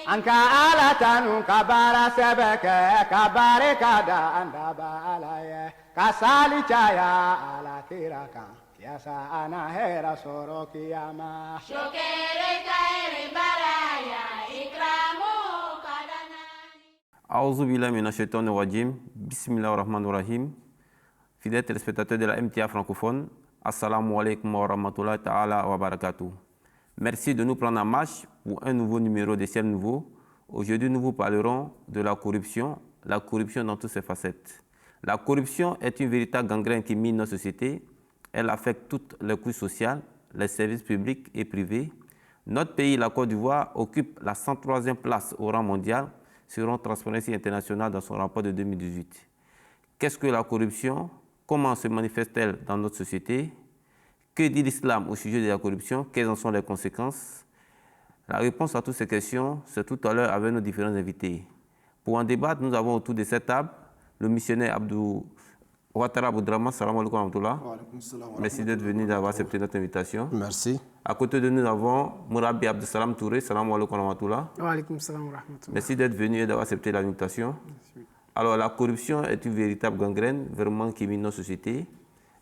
Anka ala tanu kabara sebeke kabare kada andaba alaye kasali chaya ala kiraka yasa ana hera soro kiyama shokere kaire baraya ikramu kadanani A'udhu billahi minash shaitanir rajim. Bismillahir rahmanir rahim. Fidèles téléspectateurs de la MTA francophone, assalamu alaikum wa rahmatullahi ta'ala wa barakatuh. Merci de nous prendre en marche pour un nouveau numéro de Ciel Nouveau. Aujourd'hui, nous vous parlerons de la corruption dans toutes ses facettes. La corruption est une véritable gangrène qui mine nos sociétés. Elle affecte toutes les couches sociales, les services publics et privés. Notre pays, la Côte d'Ivoire, occupe la 103e place au rang mondial selon Transparency International dans son rapport de 2018. Qu'est-ce que la corruption? Comment se manifeste-t-elle dans notre société? Que dit l'islam au sujet de la corruption? Quelles en sont les conséquences? La réponse à toutes ces questions, c'est tout à l'heure avec nos différents invités. Pour en débattre, nous avons autour de cette table le missionnaire Ouattara Aboudraman. Salam alaikum wa rahmatullah. Merci d'être venu, d'avoir accepté notre invitation. Merci. À côté de nous, nous avons Mourabi Abdesalam Touré. Salam alaikum wa rahmatullah. Wa alaikum salam wa rahmatullah. Merci d'être venu et d'avoir accepté l'invitation. Alors, la corruption est une véritable gangrène, vraiment qui mine nos sociétés.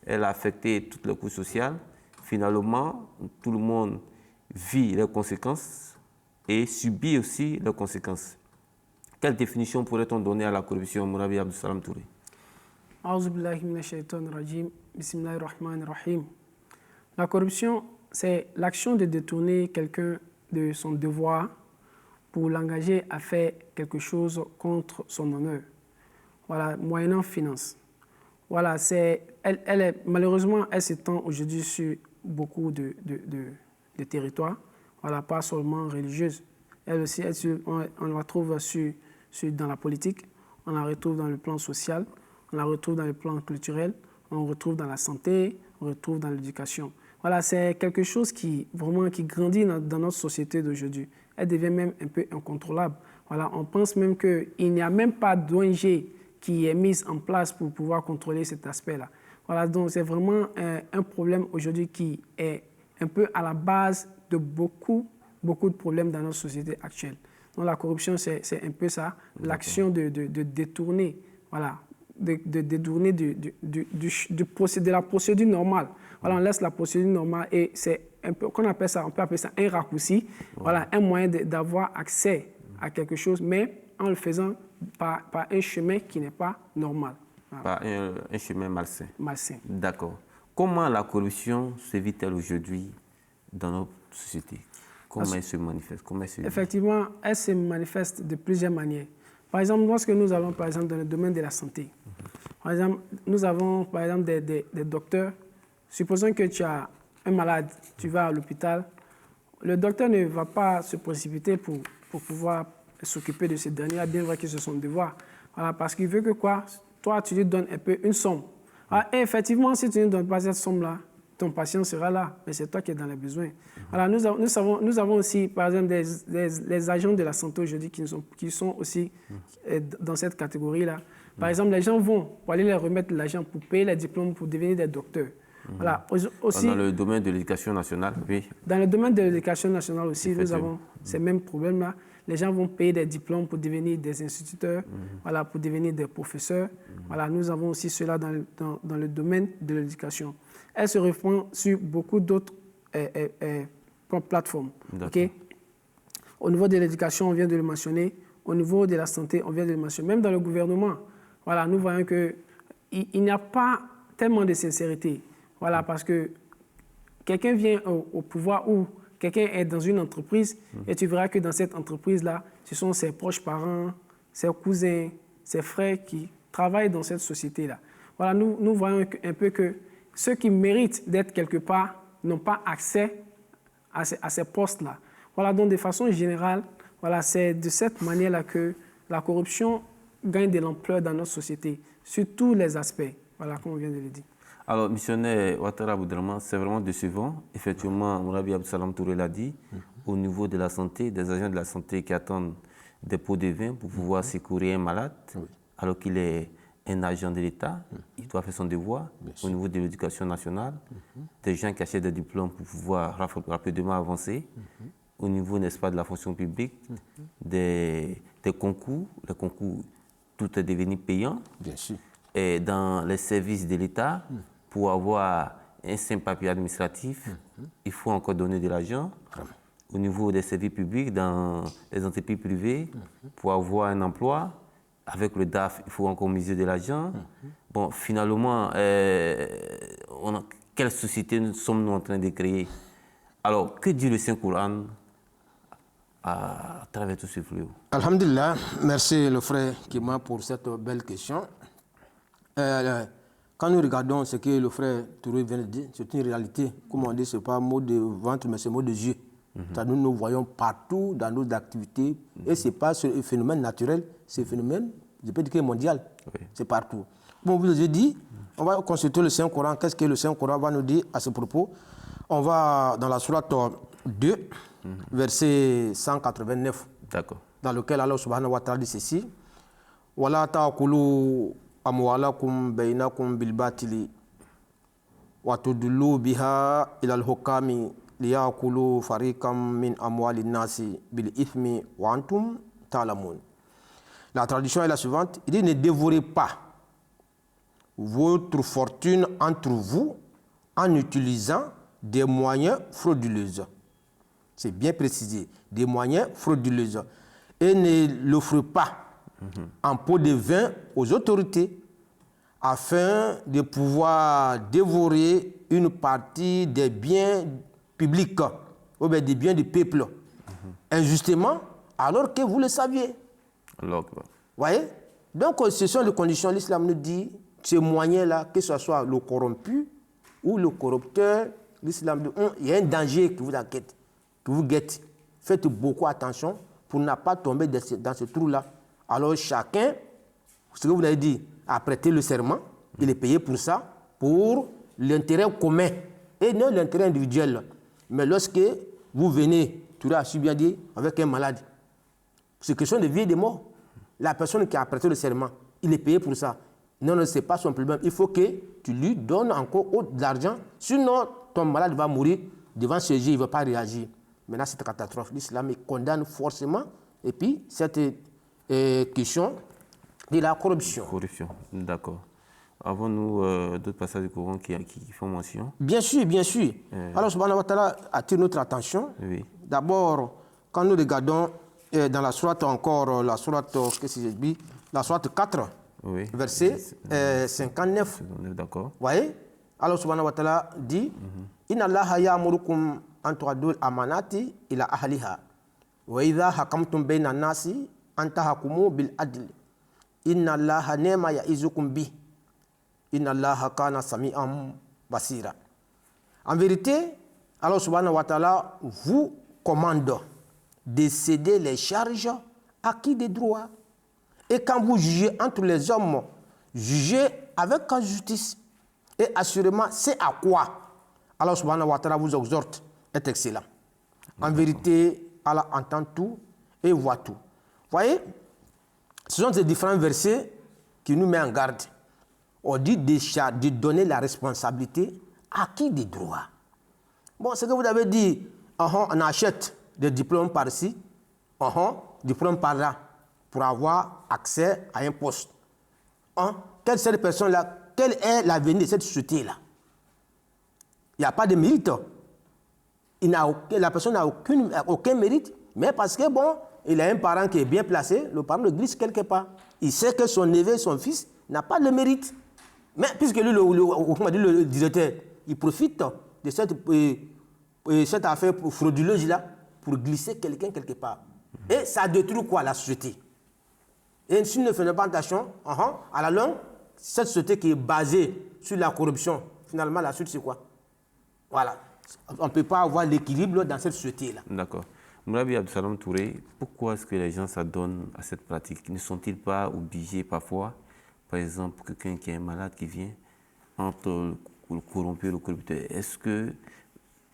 Elle a affecté toutes les couches sociales. Finalement, tout le monde vit les conséquences et subit aussi les conséquences. Quelle définition pourrait-on donner à la corruption, Mourabi Abdesalam Touré? A'udhu billahi minash shaitanir rajim. Bismillahir rahmanir rahim. La corruption, c'est l'action de détourner quelqu'un de son devoir pour l'engager à faire quelque chose contre son honneur. Voilà, moyennant finance. Voilà, malheureusement, elle s'étend aujourd'hui sur beaucoup de territoires, voilà, pas seulement religieuses. Elle aussi, on la retrouve dans la politique, on la retrouve dans le plan social, on la retrouve dans le plan culturel, on la retrouve dans la santé, on la retrouve dans l'éducation. Voilà, c'est quelque chose qui grandit dans notre société d'aujourd'hui. Elle devient même un peu incontrôlable. Voilà, on pense même qu'il n'y a même pas d'ONG qui est mise en place pour pouvoir contrôler cet aspect-là. Voilà, donc c'est vraiment un problème aujourd'hui qui est un peu à la base de beaucoup de problèmes dans notre société actuelle. Donc la corruption, c'est un peu ça, l'action de détourner, voilà, de détourner de la procédure normale. Voilà, on laisse la procédure normale et c'est un peu, on peut appeler ça un raccourci, voilà, un moyen d'avoir accès à quelque chose, mais en le faisant par un chemin qui n'est pas normal. Voilà. Par un chemin malsain. Malsain. D'accord. Comment la corruption se vit-elle aujourd'hui dans notre société? Comment elle se manifeste? Effectivement, elle se manifeste de plusieurs manières. Par exemple, lorsque nous allons dans le domaine de la santé, par exemple, nous avons par exemple des docteurs. Supposons que tu as un malade, tu vas à l'hôpital, le docteur ne va pas se précipiter pour pouvoir s'occuper de ce dernier, bien vrai que c'est son devoir. Voilà, parce qu'il veut que quoi? Toi, tu lui donnes un peu une somme. Et effectivement, si tu ne donnes pas cette somme-là, ton patient sera là, mais c'est toi qui es dans les besoins. Voilà, nous avons aussi, par exemple, les agents de la santé aujourd'hui qui sont aussi dans cette catégorie-là. Par exemple, les gens vont pour aller leur remettre l'argent pour payer les diplômes pour devenir des docteurs. Voilà, aussi, dans le domaine de l'éducation nationale, oui. Dans le domaine de l'éducation nationale aussi, nous avons ces mêmes problèmes-là. Les gens vont payer des diplômes pour devenir des instituteurs, voilà, pour devenir des professeurs. Voilà, nous avons aussi cela dans le domaine de l'éducation. Elle se répand sur beaucoup d'autres plateformes. Okay? Au niveau de l'éducation, on vient de le mentionner. Au niveau de la santé, on vient de le mentionner. Même dans le gouvernement, voilà, nous voyons qu'il n'y a pas tellement de sincérité. Voilà, parce que quelqu'un vient au pouvoir ou quelqu'un est dans une entreprise et tu verras que dans cette entreprise-là, ce sont ses proches parents, ses cousins, ses frères qui travaillent dans cette société-là. Voilà, nous voyons un peu que ceux qui méritent d'être quelque part n'ont pas accès à ces postes-là. Voilà, donc de façon générale, voilà, c'est de cette manière-là que la corruption gagne de l'ampleur dans notre société, sur tous les aspects, voilà, comme on vient de le dire. Alors, missionnaire Ouattara Aboudraman, c'est vraiment décevant. Effectivement, Mourabi Abdesalam Touré l'a dit, au niveau de la santé, des agents de la santé qui attendent des pots de vin pour pouvoir secourir un malade, alors qu'il est un agent de l'État, il doit faire son devoir au niveau de l'éducation nationale, des gens qui achètent des diplômes pour pouvoir rapidement avancer, au niveau, n'est-ce pas, de la fonction publique, des concours, les concours, tout est devenu payant. Bien sûr. Et dans les services de l'État, pour avoir un simple papier administratif, il faut encore donner de l'argent. Au niveau des services publics, dans les entreprises privées, pour avoir un emploi, avec le DAF, il faut encore miser de l'argent. Bon, finalement, quelle société sommes-nous en train de créer? Alors, que dit le Saint-Coran à travers tout ce fléau? Alhamdulillah, merci le frère Kima pour cette belle question. Quand nous regardons ce que le frère Touré vient de dire, c'est une réalité. Comme on dit, ce n'est pas un mot de ventre, mais c'est un mot de yeux. Nous voyons partout dans nos activités. Et ce n'est pas un phénomène naturel, c'est un phénomène, je peux dire que mondial. Oui. C'est partout. Bon, vous l'avez dit, on va consulter le Saint-Coran. Qu'est-ce que le Saint-Coran va nous dire à ce propos? On va dans la sourate 2, verset 189. D'accord. Dans lequel Allah subhanahu wa ta'ala dit ceci. Wala ta'kulu amwalakum bainakum bil batili wa tudlu biha ila al-hukami liyakulu fariqam min amwalin nasi bil ithmi wa antum ta'lamun. La traduction est la suivante. Il dit: ne dévorez pas votre fortune entre vous en utilisant des moyens frauduleux. C'est bien précisé, des moyens frauduleux. Et ne l'offrez pas en pot de vin aux autorités afin de pouvoir dévorer une partie des biens publics ou bien des biens du peuple injustement alors que vous le saviez. Vous voyez? Donc, ce sont les conditions. L'islam nous dit ces moyens-là, que ce soit le corrompu ou le corrupteur, l'islam dit il y a un danger qui vous guette. Faites beaucoup attention pour ne pas tomber dans ce trou-là. Alors, chacun, ce que vous avez dit, a prêté le serment, il est payé pour ça, pour l'intérêt commun et non l'intérêt individuel. Mais lorsque vous venez, tu l'as si bien dit, avec un malade, c'est question de vie et de mort. La personne qui a prêté le serment, il est payé pour ça. Non, ce n'est pas son problème. Il faut que tu lui donnes encore de l'argent. Sinon, ton malade va mourir devant ce jeu, il ne va pas réagir. Maintenant, cette catastrophe, l'islam condamne forcément. Et puis, cette question de la corruption. Corruption, d'accord. Avons-nous d'autres passages du Coran qui font mention? Bien sûr, bien sûr. Alors, subhanahu wa ta'ala attire notre attention. Oui. D'abord, quand nous regardons dans la sourate encore, la sourate, qu'est-ce que j'ai dit? La sourate 4, oui. Verset 59. D'accord. Vous voyez? Alors, subhanahu wa ta'ala dit Inna allaha ya'murukum an tu'addul amanati ila ahliha wa idha hakamtum bayna an-nasi an tahkumu bil adl. Inna allaha ni'ma ya'izukum bi. Inna allaha kana sami'an basira. En vérité, Allah subhanahu wa ta'ala vous commande de céder les charges acquis des droits. Et quand vous jugez entre les hommes, jugez avec justice. Et assurément, c'est à quoi Allah subhanahu wa ta'ala vous exhorte est excellent. En vérité, Allah entend tout et voit tout. Vous voyez, ce sont ces différents versets qui nous mettent en garde. On dit de donner la responsabilité à qui des droits. Bon, ce que vous avez dit, on achète des diplômes par-ci, diplômes par-là, pour avoir accès à un poste. Quelle est cette personne-là? Quel est l'avenir de cette société-là? Il n'y a pas de mérite. La personne n'a aucun mérite, mais parce que, bon, il a un parent qui est bien placé, le parent le glisse quelque part. Il sait que son neveu, son fils, n'a pas de mérite. Mais puisque lui, le directeur, il profite de cette affaire frauduleuse-là pour glisser quelqu'un quelque part. Et ça détruit quoi? La société. Et s'il ne fait pas attention, à la longue, cette société qui est basée sur la corruption, finalement, la suite, c'est quoi? Voilà. On ne peut pas avoir l'équilibre dans cette société-là. D'accord. Moulabi Abdou-Salam Touré, pourquoi est-ce que les gens s'adonnent à cette pratique? Ne sont-ils pas obligés parfois, par exemple, quelqu'un qui est malade qui vient entre le corrompu et le corrupteur, est-ce que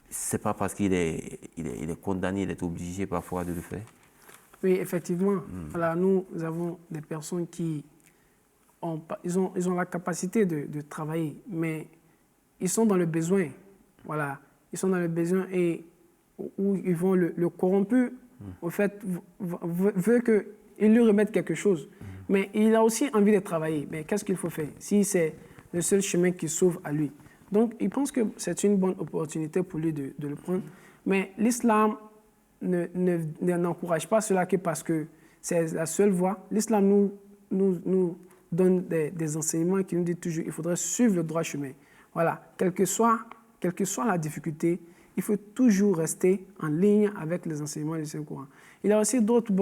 ce n'est pas parce qu'il est condamné, il est obligé parfois de le faire? Oui, effectivement. Alors, nous avons des personnes qui ils ont la capacité de travailler, mais ils sont dans le besoin. Voilà. Ils sont dans le besoin et où ils vont, le corrompu, au fait, veut qu'il lui remette quelque chose. Mais il a aussi envie de travailler. Mais qu'est-ce qu'il faut faire si c'est le seul chemin qui sauve à lui? Donc, il pense que c'est une bonne opportunité pour lui de le prendre. Mais l'islam n'encourage pas cela que parce que c'est la seule voie. L'islam nous donne des enseignements qui nous disent toujours qu'il faudrait suivre le droit chemin. Voilà, quelle que soit la difficulté, il faut toujours rester en ligne avec les enseignements du Saint-Coran. Il y a aussi d'autres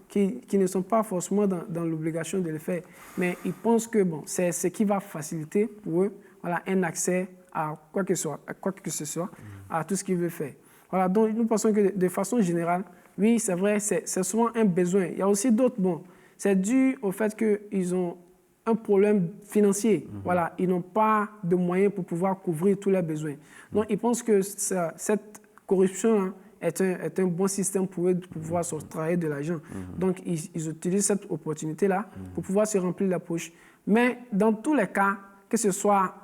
qui ne sont pas forcément dans l'obligation de le faire, mais ils pensent que c'est ce qui va faciliter pour eux un accès à quoi que ce soit, à tout ce qu'ils veulent faire. Voilà, donc nous pensons que de façon générale, oui, c'est vrai, c'est souvent un besoin. Il y a aussi d'autres, c'est dû au fait qu'ils ont un problème financier. Voilà, ils n'ont pas de moyens pour pouvoir couvrir tous leurs besoins. Donc, ils pensent que cette corruption est un bon système pour eux de pouvoir se travailler de l'argent. Donc, ils utilisent cette opportunité-là pour pouvoir se remplir la poche. Mais dans tous les cas, que ce soit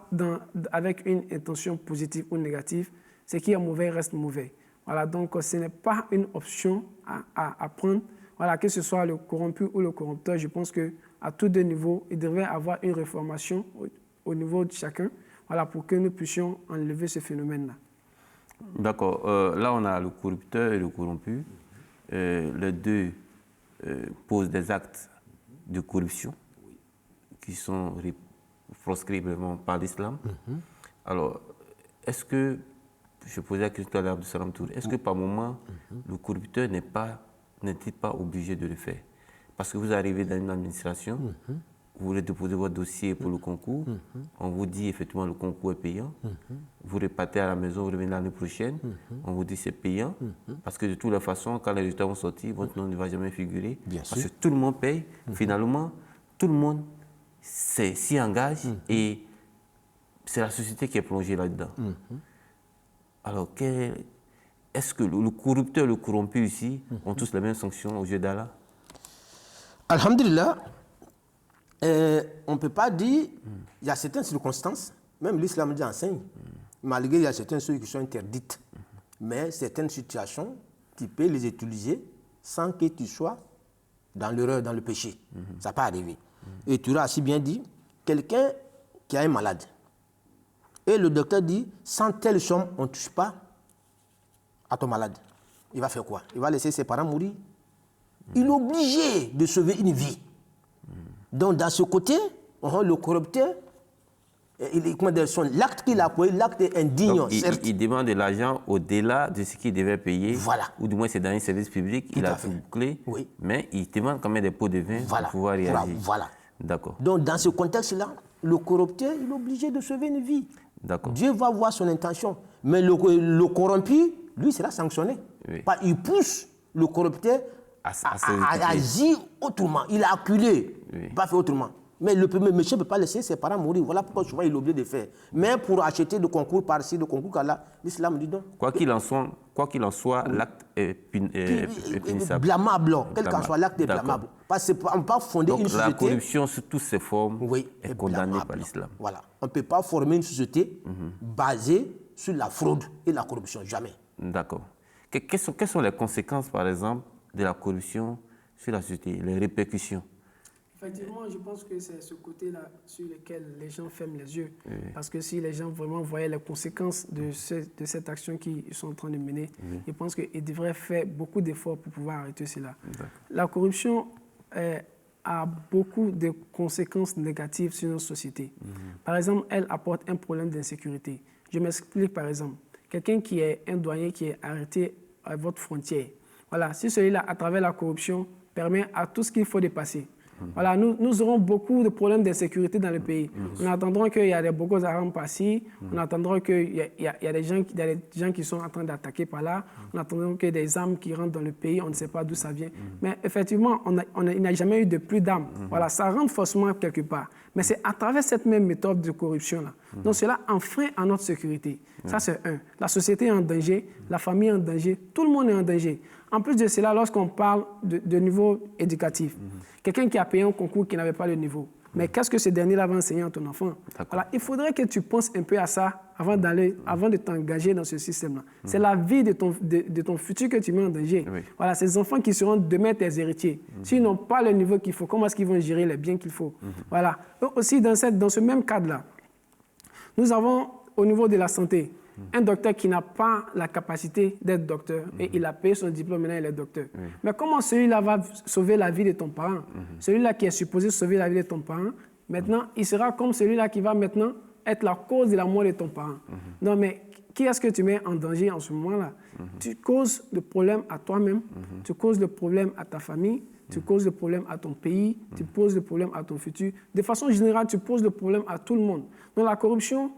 avec une intention positive ou négative, ce qui est mauvais reste mauvais. Voilà, donc ce n'est pas une option à prendre. Voilà, que ce soit le corrompu ou le corrupteur, je pense qu'à tous deux niveaux, il devrait y avoir une réformation au niveau de chacun, voilà, pour que nous puissions enlever ce phénomène-là. D'accord. Là, on a le corrupteur et le corrompu. Les deux posent des actes de corruption qui sont proscrits par l'islam. Alors, est-ce que, je posais la question à Abdou Salam Touré, est-ce que par moment, le corrupteur n'était pas obligé de le faire? Parce que vous arrivez dans une administration, vous voulez déposer votre dossier pour le concours, on vous dit effectivement le concours est payant, vous repartez à la maison, vous revenez l'année prochaine, on vous dit c'est payant, parce que de toutes les façons, quand les résultats vont sortir, votre nom ne va jamais figurer, parce que tout le monde paye, finalement, tout le monde s'y engage et c'est la société qui est plongée là-dedans. Alors, est-ce que le corrupteur et le corrompu ici ont tous les mêmes sanctions aux yeux d'Allah? Alhamdulillah, on ne peut pas dire, il y a certaines circonstances, même l'islam dit enseigne, malgré il y a certaines choses qui sont interdites, mais certaines situations, tu peux les utiliser sans que tu sois dans l'erreur, dans le péché. Ça peut arriver. Et tu l'as si bien dit, quelqu'un qui a un malade, et le docteur dit, sans telle somme, on ne touche pas à ton malade. Il va faire quoi? Il va laisser ses parents mourir. Il est obligé de sauver une vie. Donc, dans ce côté, le corrupteur, l'acte qu'il a posé, l'acte est indigne. Donc, il demande de l'argent au-delà de ce qu'il devait payer. Voilà. Ou du moins, c'est dans un service public, il a tout bouclé. Oui. Mais il demande quand même des pots de vin pour pouvoir réagir. Voilà. D'accord. Donc, dans ce contexte-là, le corrupteur, il est obligé de sauver une vie. D'accord. Dieu va voir son intention. Mais le corrompu, lui, sera sanctionné. Oui. Il pousse le corrupteur à agir autrement. Il a acculé, pas fait autrement. Mais le premier monsieur ne peut pas laisser ses parents mourir. Voilà pourquoi souvent il est obligé de faire. Mais pour acheter de concours par-ci, de concours par-là, l'islam dit non. Quoi qu'il en soit, l'acte est punissable. Blâmable. Quel qu'en soit l'acte est blâmable. Parce qu'on ne peut pas fonder une société. La corruption sous toutes ses formes est condamnée par l'islam. Voilà. On ne peut pas former une société basée sur la fraude et la corruption. Jamais. D'accord. Quelles sont les conséquences, par exemple, de la corruption sur la société, les répercussions? Effectivement, je pense que c'est ce côté-là sur lequel les gens ferment les yeux. Parce que si les gens vraiment voyaient les conséquences de cette action qu'ils sont en train de mener, je pense qu'ils devraient faire beaucoup d'efforts pour pouvoir arrêter cela. La corruption a beaucoup de conséquences négatives sur notre société. Par exemple, elle apporte un problème d'insécurité. Je m'explique par exemple. Quelqu'un qui est un douanier qui est arrêté à votre frontière, voilà, si celui-là, à travers la corruption, permet à tout ce qu'il faut dépasser, voilà, nous aurons beaucoup de problèmes d'insécurité dans le pays. On attendra qu'il y a des Boko Haram par-ci, on attendra qu'il y a des gens qui sont en train d'attaquer par là, on attendra qu'il y ait des armes qui rentrent dans le pays, on ne sait pas d'où ça vient. Mais effectivement, il n'y a jamais eu de plus d'armes. Voilà, ça rentre forcément quelque part. Mais c'est à travers cette même méthode de corruption-là. Donc cela enfreint à notre sécurité. Ça, c'est un. La société est en danger, la famille est en danger, tout le monde est en danger. En plus de cela, lorsqu'on parle de niveau éducatif, quelqu'un qui a payé un concours qui n'avait pas le niveau, Mais qu'est-ce que ce dernier-là va enseigner à ton enfant? Voilà, il faudrait que tu penses un peu à ça avant de t'engager dans ce système-là. C'est la vie de ton futur que tu mets en danger. Oui. Voilà, ces enfants qui seront demain tes héritiers. S'ils n'ont pas le niveau qu'il faut, comment est-ce qu'ils vont gérer les biens qu'il faut? Voilà. Eux aussi, dans ce même cadre-là, nous avons, au niveau de la santé, un docteur qui n'a pas la capacité d'être docteur et il a payé son diplôme, maintenant il est docteur. Mais comment celui-là va sauver la vie de ton parent? Celui-là qui est supposé sauver la vie de ton parent, maintenant, il sera comme celui-là qui va maintenant être la cause de la mort de ton parent. Non, mais qui est-ce que tu mets en danger en ce moment-là? Tu causes le problème à toi-même, tu causes le problème à ta famille, tu causes le problème à ton pays, tu poses le problème à ton futur. De façon générale, tu poses le problème à tout le monde. Donc la corruption,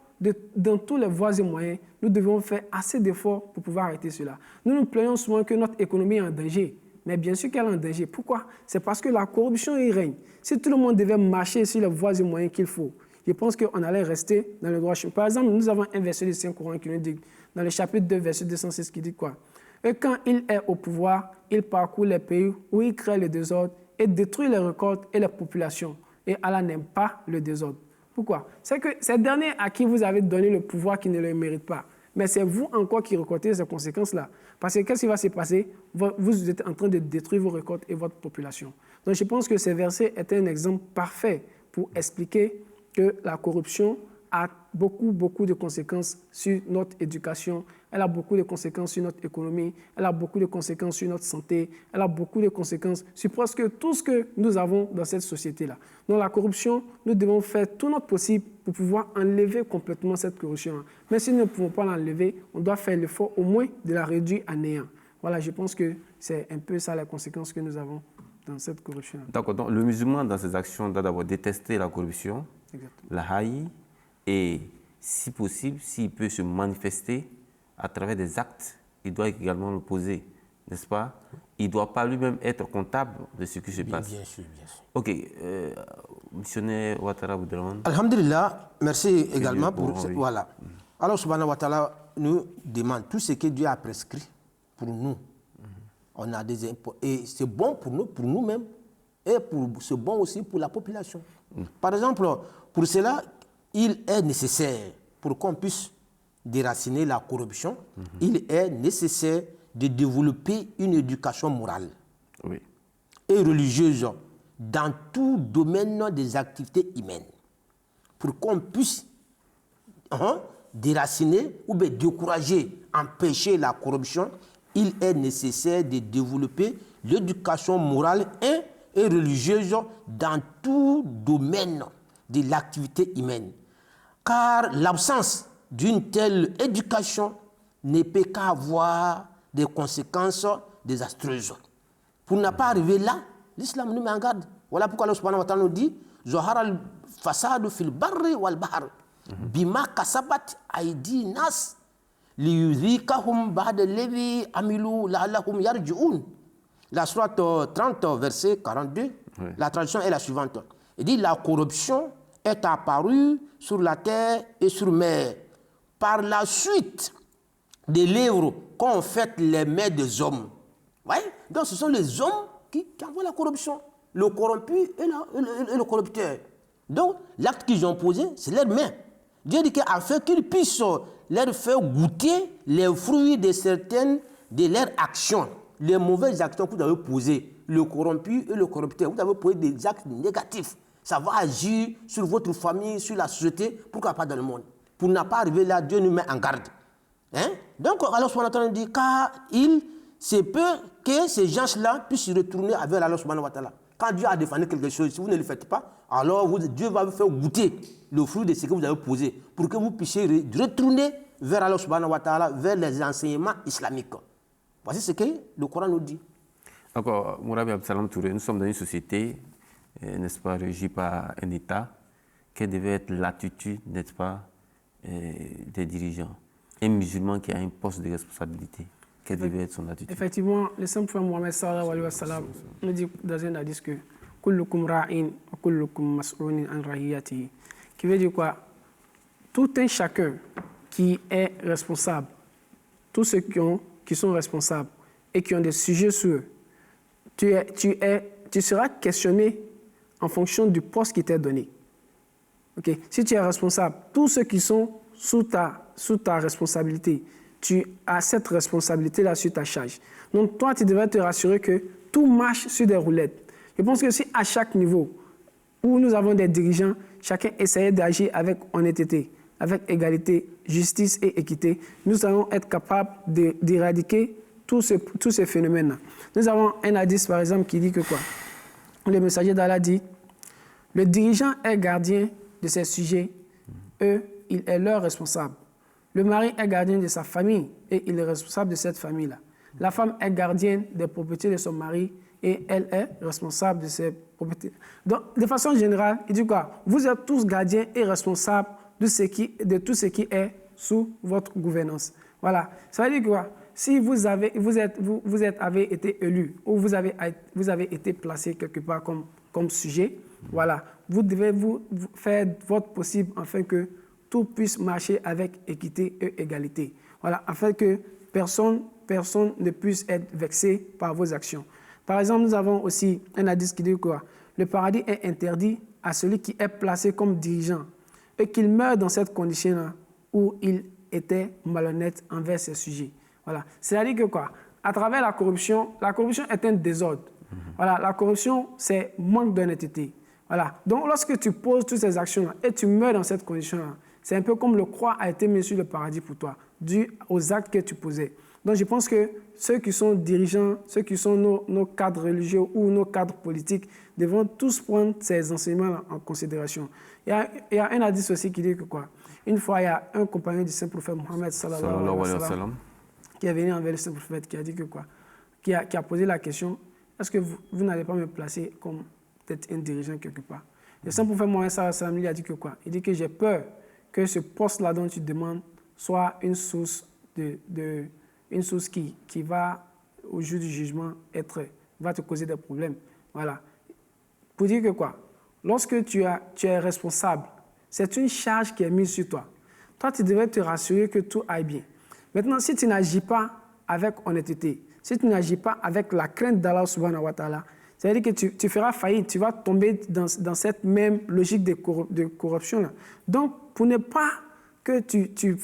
dans tous les voies et moyens, nous devons faire assez d'efforts pour pouvoir arrêter cela. Nous nous plaignons souvent que notre économie est en danger. Mais bien sûr qu'elle est en danger. Pourquoi? C'est parce que la corruption y règne. Si tout le monde devait marcher sur les voies et moyens qu'il faut, je pense qu'on allait rester dans le droit chemin. Par exemple, nous avons un verset du Saint-Coran qui nous dit, dans le chapitre 2, verset 206, qui dit quoi? Et quand il est au pouvoir, il parcourt les pays où il crée le désordre et détruit les récoltes et les populations. Et Allah n'aime pas le désordre. Pourquoi? C'est que ces derniers à qui vous avez donné le pouvoir qui ne le méritent pas. Mais c'est vous encore qui récoltez ces conséquences-là. Parce que qu'est-ce qui va se passer? Vous êtes en train de détruire vos récoltes et votre population. Donc je pense que ce verset est un exemple parfait pour expliquer que la corruption a beaucoup de conséquences sur notre éducation, elle a beaucoup de conséquences sur notre économie, elle a beaucoup de conséquences sur notre santé, elle a beaucoup de conséquences sur presque tout ce que nous avons dans cette société-là. Donc la corruption, nous devons faire tout notre possible pour pouvoir enlever complètement cette corruption. Mais si nous ne pouvons pas l'enlever, on doit faire l'effort au moins de la réduire à néant. Voilà, je pense que c'est un peu ça les conséquences que nous avons dans cette corruption. D'accord, donc le musulman dans ses actions doit d'abord détester la corruption, la haïr, et si possible, s'il peut se manifester à travers des actes, il doit également le poser, n'est-ce pas? Il ne doit pas lui-même être comptable de ce qui se passe. Bien sûr, bien sûr. Ok, missionnaire Ouattara vous demande. Alhamdulillah, merci également pour... oui. Voilà. Alors, subhanahu wa ta'ala nous demande tout ce que Dieu a prescrit pour nous. On a des impôts. Et c'est bon pour nous, pour nous-mêmes, et c'est bon aussi pour la population. Par exemple, pour cela, il est nécessaire, pour qu'on puisse déraciner la corruption, il est nécessaire de développer une éducation morale et religieuse dans tout domaine des activités humaines. Pour qu'on puisse déraciner ou bien décourager, empêcher la corruption, il est nécessaire de développer l'éducation morale et religieuse dans tout domaine de l'activité humaine. Car l'absence d'une telle éducation ne peut qu'avoir des conséquences désastreuses. Pour ne pas arriver là, l'islam nous met en garde. Voilà pourquoi Allah subhanahu wa ta'ala nous dit Zohar al-fasadu fil barri wal bahr bima kasabat aidi nas liyudhikahum ba'da alladhi amilu la'allahum yarji'un. La sourate 30, verset 42, la traduction est la suivante. Il dit la corruption est apparue sur la terre et sur mer par la suite des lèvres qu'ont fait les mains des hommes. Ouais? Donc ce sont les hommes qui envoient la corruption, le corrompu et le corrupteur. Donc l'acte qu'ils ont posé, c'est leurs mains. Dieu dit qu'afin qu'ils puissent leur faire goûter les fruits de certaines de leurs actions, les mauvaises actions que vous avez posées, le corrompu et le corrupteur, vous avez posé des actes négatifs. Ça va agir sur votre famille, sur la société, pourquoi pas dans le monde. Pour ne pas arriver là, Dieu nous met en garde. Donc, Allah subhanahu wa ta'ala dit, car il se peut que ces gens-là puissent se retourner avec Allah subhanahu wa ta'ala. Quand Dieu a défendu quelque chose, si vous ne le faites pas, alors Dieu va vous faire goûter le fruit de ce que vous avez posé, pour que vous puissiez retourner vers Allah subhanahu wa ta'ala, vers les enseignements islamiques. Voici ce que le Coran nous dit. D'accord, Mourabi Absalam Touré, nous sommes dans une société, n'est-ce pas, régie par un État. Quelle devait être l'attitude, n'est-ce pas, des dirigeants? Un musulman qui a un poste de responsabilité, quelle devait être son attitude? Effectivement, le saint prophète Mohammed sallallahu alayhi wa sallam nous dit dans un hadith que kullukum ra'in wa kullukum mas'ulun an ra'iyatihi, qui veut dire quoi? Tout un chacun qui est responsable, tous ceux qui sont responsables et qui ont des sujets sur eux, tu seras questionné en fonction du poste qui t'est donné. Okay? Si tu es responsable, tous ceux qui sont sous ta responsabilité, tu as cette responsabilité-là sur ta charge. Donc, toi, tu devrais te rassurer que tout marche sur des roulettes. Je pense que si à chaque niveau où nous avons des dirigeants, chacun essayait d'agir avec honnêteté, avec égalité, justice et équité, nous allons être capables d'éradiquer tous ces phénomènes-là. Nous avons un hadith, par exemple, qui dit que quoi? Le messager d'Allah dit, le dirigeant est gardien de ses sujets, eux, il est leur responsable. Le mari est gardien de sa famille et il est responsable de cette famille-là. La femme est gardienne des propriétés de son mari et elle est responsable de ses propriétés. Donc, de façon générale, il dit quoi? Vous êtes tous gardiens et responsables de tout ce qui est sous votre gouvernance. Voilà. Ça veut dire quoi? Si vous avez été élu ou vous avez été placé quelque part comme sujet, voilà, vous devez vous faire votre possible afin que tout puisse marcher avec équité et égalité. Voilà, afin que personne ne puisse être vexé par vos actions. Par exemple, nous avons aussi un hadith qui dit quoi? Le paradis est interdit à celui qui est placé comme dirigeant et qu'il meurt dans cette condition-là où il était malhonnête envers ses sujets. Voilà. C'est-à-dire que quoi? À travers la corruption est un désordre. Voilà. La corruption, c'est manque d'honnêteté. Voilà. Donc, lorsque tu poses toutes ces actions-là et tu meurs dans cette condition-là, c'est un peu comme le croix a été mis sur le paradis pour toi, dû aux actes que tu posais. Donc, je pense que ceux qui sont dirigeants, ceux qui sont nos cadres religieux ou nos cadres politiques, devront tous prendre ces enseignements en considération. Il y a un hadith aussi qui dit que quoi? Une fois, il y a un compagnon du Saint-Prophète Mohammed sallallahu alayhi wa sallam qui est venu envers le Saint-Prophète, qui a dit que quoi? Qui a posé la question, est-ce que vous n'allez pas me placer comme peut-être un dirigeant quelque part? Le Saint-Prophète Mohammed sallallahu alayhi wa sallam lui a dit que quoi? Il dit que j'ai peur que ce poste-là dont tu demandes soit une source une source qui va, au jour du jugement, va te causer des problèmes. Voilà. Pour dire que quoi? Lorsque tu es responsable, c'est une charge qui est mise sur toi. Toi, tu devrais te rassurer que tout aille bien. Maintenant, si tu n'agis pas avec honnêteté, si tu n'agis pas avec la crainte d'Allah subhanahu wa ta'ala, c'est-à-dire que tu feras faillite, tu vas tomber dans cette même logique de corruption-là. Donc, pour ne pas que tu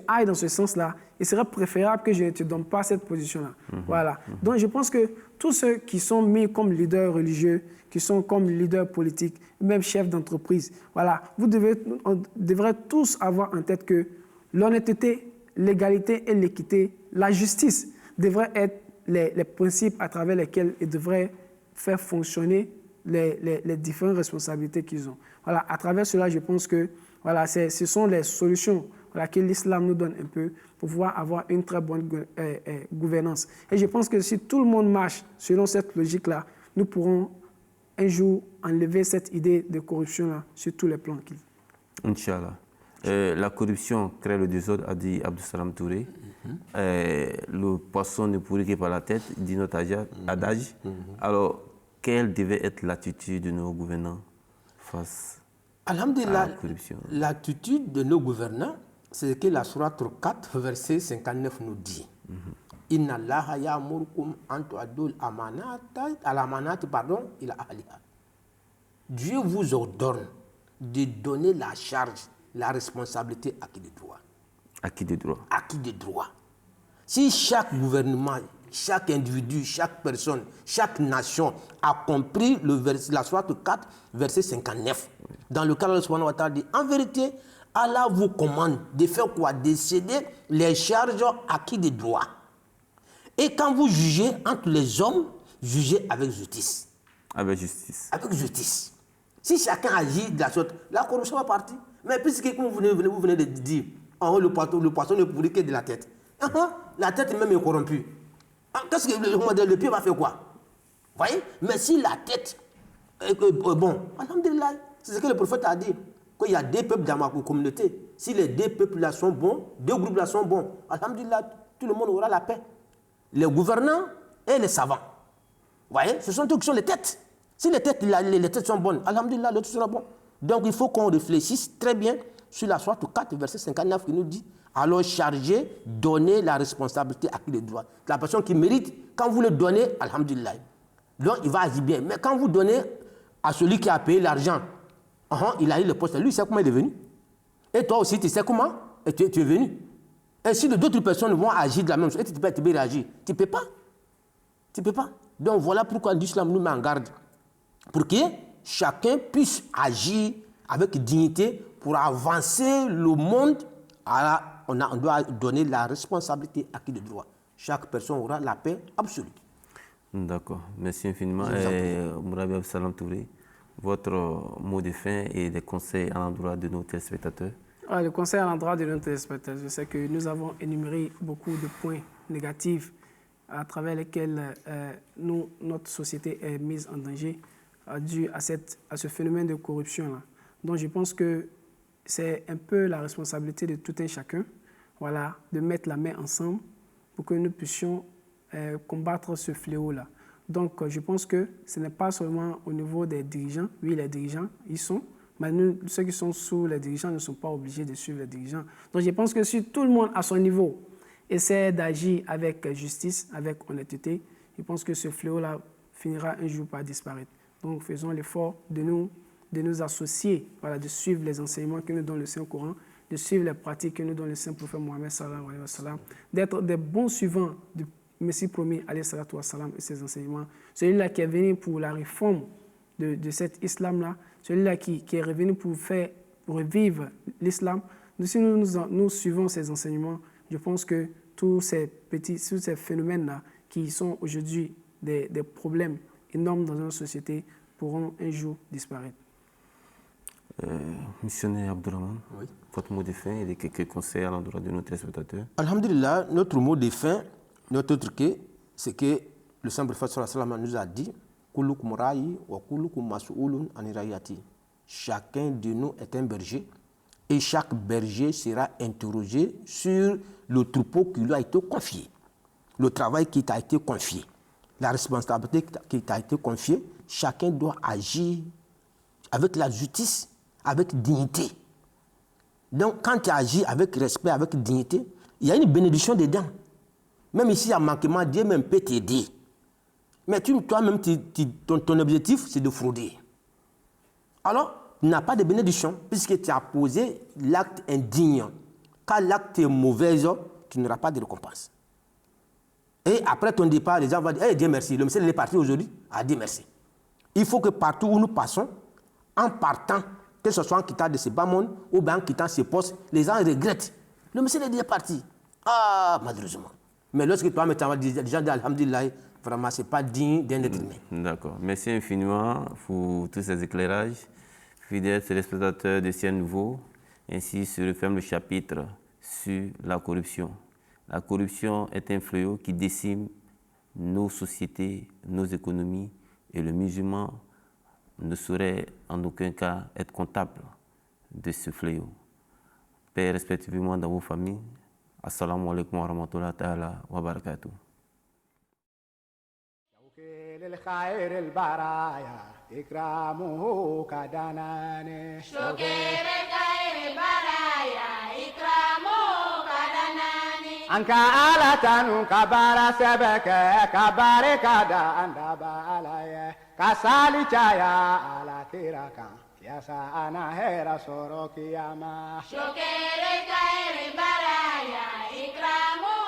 ailles dans ce sens-là, il serait préférable que je ne te donne pas cette position-là. Voilà. Donc, je pense que tous ceux qui sont mis comme leaders religieux, qui sont comme leaders politiques, même chefs d'entreprise, voilà, on devrait tous avoir en tête que l'honnêteté, l'égalité et l'équité, la justice devraient être les principes à travers lesquels ils devraient faire fonctionner les différentes responsabilités qu'ils ont. Voilà, à travers cela, je pense que voilà, ce sont les solutions que l'islam nous donne un peu pour pouvoir avoir une très bonne gouvernance. Et je pense que si tout le monde marche selon cette logique-là, nous pourrons un jour enlever cette idée de corruption-là sur tous les plans. Inch'Allah. La corruption crée le désordre, a dit Abdou Salam Touré. Le poisson ne pourrit que par la tête, dit notre adage. Alors, quelle devait être l'attitude de nos gouvernants face à la corruption? L'attitude de nos gouvernants, c'est ce que la sourate 4, verset 59 nous dit. Inna Allaha ya'murukum an tu'addul amanati ila ahliha. Dieu vous ordonne de donner la charge, la responsabilité à qui de droit. À qui de droit? À qui de droit. Si chaque gouvernement, chaque individu, chaque personne, chaque nation a compris la sourate 4, verset 59, dans lequel Allah subhanahu wa ta'ala dit, en vérité, Allah vous commande de faire quoi? De céder les charges à qui de droit. Et quand vous jugez entre les hommes, jugez avec justice. Avec justice. Avec justice. Si chacun agit de la sorte, la corruption va partir. Mais puisque vous venez de dire, le poisson ne pourrit que de la tête. La tête même est corrompue. Qu'est-ce que le pied va faire quoi? Vous voyez? Mais si la tête est bon, alhamdulillah, c'est ce que le prophète a dit. Qu'il y a deux peuples dans ma communauté. Si les deux peuples-là sont bons, deux groupes-là sont bons, alhamdulillah, tout le monde aura la paix. Les gouvernants et les savants. Vous voyez? Ce sont eux qui sont les têtes. Si les têtes sont bonnes, alhamdulillah, l'autre sera bon. Donc il faut qu'on réfléchisse très bien sur la sourate 4, verset 59 qui nous dit, alors charger, donner la responsabilité à qui le doit. La personne qui mérite, quand vous le donnez, alhamdulillah. Donc il va agir bien. Mais quand vous donnez à celui qui a payé l'argent. Il a eu le poste. Lui, il sait comment il est venu. Et toi aussi, tu sais comment et tu es venu. Et si d'autres personnes vont agir de la même chose, et tu peux réagir. Tu ne peux pas. Tu ne peux pas. Donc voilà pourquoi l'islam nous met en garde. Pour que chacun puisse agir avec dignité pour avancer le monde. On doit donner la responsabilité à qui de droit. Chaque personne aura la paix absolue. D'accord. Merci infiniment. Mourabi Absalam Touré, votre mot de fin et des conseils à l'endroit de nos téléspectateurs. Le conseil à l'endroit de nos téléspectateurs, je sais que nous avons énuméré beaucoup de points négatifs à travers lesquels notre société est mise en danger dû à ce phénomène de corruption-là. Donc je pense que c'est un peu la responsabilité de tout un chacun, voilà, de mettre la main ensemble pour que nous puissions combattre ce fléau-là. Donc je pense que ce n'est pas seulement au niveau des dirigeants. Oui, les dirigeants, ils sont, mais nous, ceux qui sont sous les dirigeants ne sont pas obligés de suivre les dirigeants. Donc je pense que si tout le monde à son niveau essaie d'agir avec justice, avec honnêteté, je pense que ce fléau-là finira un jour par disparaître. Donc faisons l'effort de nous associer, voilà, de suivre les enseignements que nous donne le Saint-Coran, de suivre les pratiques que nous donne le Saint-Prophète Mohammed sallallahu alayhi wa sallam, d'être des bons suivants du Messie promis alayhi salatu wa sallam et ses enseignements. Celui-là qui est venu pour la réforme de cet islam-là, celui-là qui est revenu pour faire revivre l'islam. Si nous suivons ces enseignements, je pense que tous ces phénomènes-là qui sont aujourd'hui des problèmes énormes dans notre société pourront un jour disparaître. Missionnaire Abdurrahman, oui. Votre mot de fin et quelques conseils à l'endroit de nos téléspectateurs. Alhamdulillah, notre mot de fin, notre truc, c'est que le Saint-Prophète sallallahu alayhi wa sallam nous a dit Kullukum ra'i wa kullukum mas'ulun an ra'iyati. Chacun de nous est un berger et chaque berger sera interrogé sur le troupeau qui lui a été confié, le travail qui t'a été confié, la responsabilité qui t'a été confiée. Chacun doit agir avec la justice, avec dignité. Donc, quand tu agis avec respect, avec dignité, il y a une bénédiction dedans. Même ici, il y a manquement, Dieu même peut t'aider. Mais toi-même, ton objectif, c'est de frauder. Alors, il n'y a pas de bénédiction, puisque tu as posé l'acte indigne. Quand l'acte est mauvais, tu n'auras pas de récompense. Et après ton départ, les gens vont dire, Dieu merci, le monsieur est parti aujourd'hui, Dieu merci. Il faut que partout où nous passons, en partant, que ce soit en quittant de ce bas monde ou bien en quittant ce poste, les gens regrettent. Le monsieur est déjà parti. Malheureusement. Mais lorsque toi, les gens disent Alhamdulillah, vraiment, ce n'est pas digne d'un être humain. D'accord. Merci infiniment pour tous ces éclairages. Fidèles téléspectateurs de Ciel Nouveau, ainsi se referme le chapitre sur la corruption. La corruption est un fléau qui décime nos sociétés, nos économies, et le musulman ne saurait en aucun cas être comptable de ce fléau. Paix respectivement dans vos familles. Assalamu alaikum wa rahmatullahi ta'ala wa barakatuh. للخير البرايا إكرامه كدناني شكر الخير البرايا إكرامه كدناني أنك آلة كبار سبك كبار كدان دبالاي كسالي جايا على تيراكا يا سانا هيرا سوروكي ياما شكر الخير البرايا إكرامه